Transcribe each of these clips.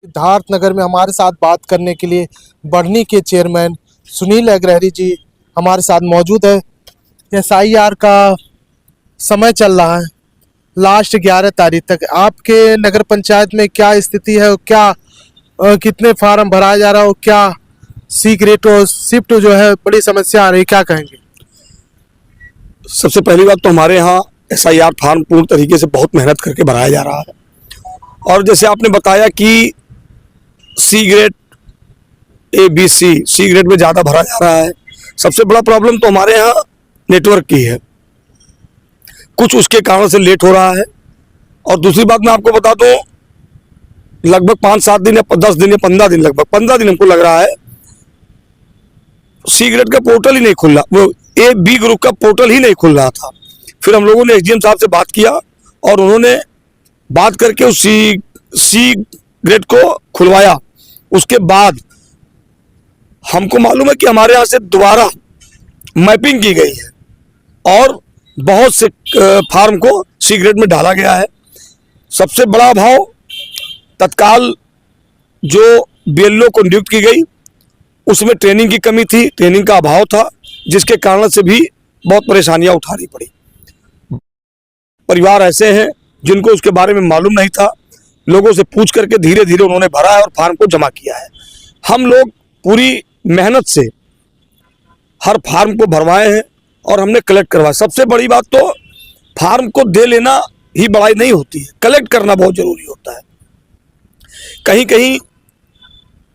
सिद्धार्थ नगर में हमारे साथ बात करने के लिए बढ़नी के चेयरमैन सुनील अग्रहरी जी हमारे साथ मौजूद है। एसआईआर का समय चल रहा है, लास्ट 11 तारीख तक आपके नगर पंचायत में क्या स्थिति है, क्या कितने फार्म भराया जा रहा है, क्या सीक्रेट और शिफ्ट जो है बड़ी समस्या आ रही है, क्या कहेंगे? सबसे पहली बात तो हमारे यहाँ एसआईआर फार्म पूर्ण तरीके से बहुत मेहनत करके भराया जा रहा है। और जैसे आपने बताया कि सी ग्रेड सी ग्रेड में ज़्यादा भरा जा रहा है। सबसे बड़ा प्रॉब्लम तो हमारे यहाँ नेटवर्क की है, कुछ उसके कारण से लेट हो रहा है। और दूसरी बात मैं आपको बता दूं, लगभग 5-7 दिन या 10 दिन या 15 दिन, लगभग 15 दिन हमको लग रहा है सी ग्रेड का पोर्टल ही नहीं खुल रहा, वो बी ग्रुप का पोर्टल ही नहीं खुल रहा था। फिर हम लोगों ने एसडीएम साहब से बात किया और उन्होंने बात करके उस सी ग्रेड को खुलवाया। उसके बाद हमको मालूम है कि हमारे यहाँ से दोबारा मैपिंग की गई है और बहुत से फार्म को सी ग्रेड में डाला गया है। सबसे बड़ा अभाव तत्काल जो बीएलओ को नियुक्त की गई उसमें ट्रेनिंग की कमी थी, ट्रेनिंग का अभाव था, जिसके कारण से भी बहुत परेशानियां उठानी पड़ी। परिवार ऐसे हैं जिनको उसके बारे में मालूम नहीं था, लोगों से पूछ करके धीरे धीरे उन्होंने भरा है और फार्म को जमा किया है। हम लोग पूरी मेहनत से हर फार्म को भरवाए हैं और हमने कलेक्ट करवाया। सबसे बड़ी बात तो फार्म को दे लेना ही बड़ाई नहीं होती है, कलेक्ट करना बहुत जरूरी होता है। कहीं कहीं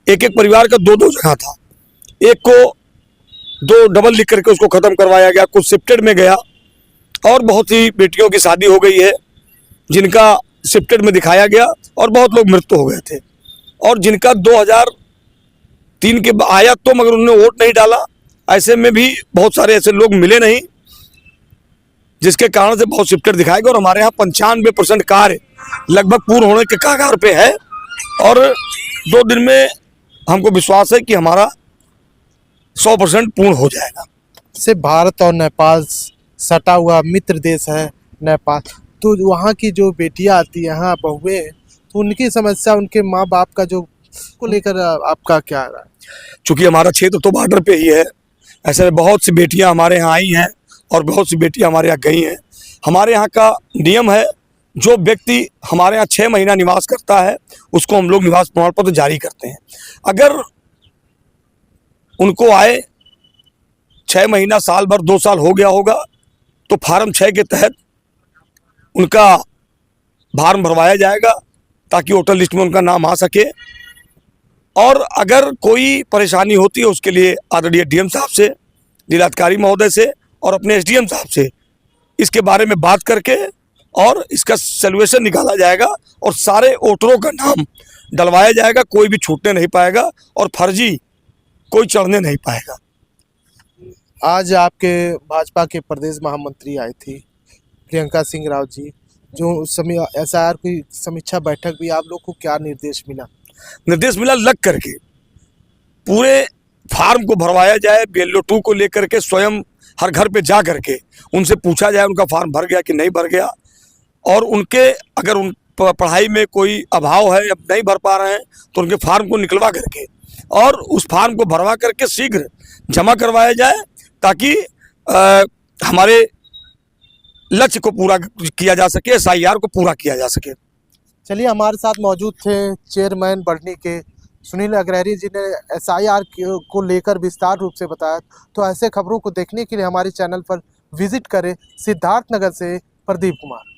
एक एक परिवार का 2-2 जगह था, एक को 2 डबल लिख करके उसको खत्म करवाया गया, कुछ शिफ्टेड में गया। और बहुत सी बेटियों की शादी हो गई है जिनका शिफ्टेड में दिखाया गया और बहुत लोग मृत्यु हो गए थे। और जिनका 2003 के आया तो मगर उन्होंने वोट नहीं डाला, ऐसे में भी बहुत सारे ऐसे लोग मिले नहीं, जिसके कारण से बहुत शिफ्टेड दिखाया गया। और हमारे यहाँ 95% कार्य लगभग पूर्ण होने के कगार पे है और 2 दिन में हमको विश्वास है कि हमारा 100% पूर्ण हो जाएगा। से भारत और नेपाल सटा हुआ मित्र देश है नेपाल, तो वहाँ की जो बेटियां आती है, यहाँ बहुएं, तो उनकी समस्या, उनके माँ बाप का जो को लेकर आपका क्या रहा है? चूँकि हमारा क्षेत्र तो बॉर्डर पे ही है, ऐसे में बहुत सी बेटियां हमारे यहाँ आई हैं और बहुत सी बेटियां हमारे यहाँ गई हैं। हमारे यहाँ का नियम है, जो व्यक्ति हमारे यहाँ 6 महीना निवास करता है उसको हम लोग निवास प्रमाण पत्र जारी करते हैं। अगर उनको आए 6 महीना, साल भर, 2 साल हो गया होगा तो फार्म 6 के तहत उनका फार्म भरवाया जाएगा ताकि वोटर लिस्ट में उनका नाम आ सके। और अगर कोई परेशानी होती है उसके लिए आदरणीय डीएम साहब से, जिलाधिकारी महोदय से और अपने एसडीएम साहब से इसके बारे में बात करके और इसका सॉल्यूशन निकाला जाएगा और सारे वोटरों का नाम डलवाया जाएगा। कोई भी छूटने नहीं पाएगा और फर्जी कोई चढ़ने नहीं पाएगा। आज आपके भाजपा के प्रदेश महामंत्री आई थी प्रियंका सिंह राव जी, जो समय एसआईआर की समीक्षा बैठक भी, आप लोग को क्या निर्देश मिला? निर्देश मिला लग करके पूरे फार्म को भरवाया जाए, बीएलओ 2 को लेकर के स्वयं हर घर पे जा करके उनसे पूछा जाए उनका फार्म भर गया कि नहीं भर गया। और उनके अगर उन पढ़ाई में कोई अभाव है या नहीं भर पा रहे हैं तो उनके फार्म को निकलवा करके और उस फार्म को भरवा करके शीघ्र जमा करवाया जाए ताकि हमारे लक्ष्य को पूरा किया जा सके, एसआईआर को पूरा किया जा सके। चलिए, हमारे साथ मौजूद थे चेयरमैन बढ़नी के सुनील अग्रहरी जी ने एसआईआर को लेकर विस्तार रूप से बताया। तो ऐसे खबरों को देखने के लिए हमारे चैनल पर विजिट करें। सिद्धार्थ नगर से प्रदीप कुमार।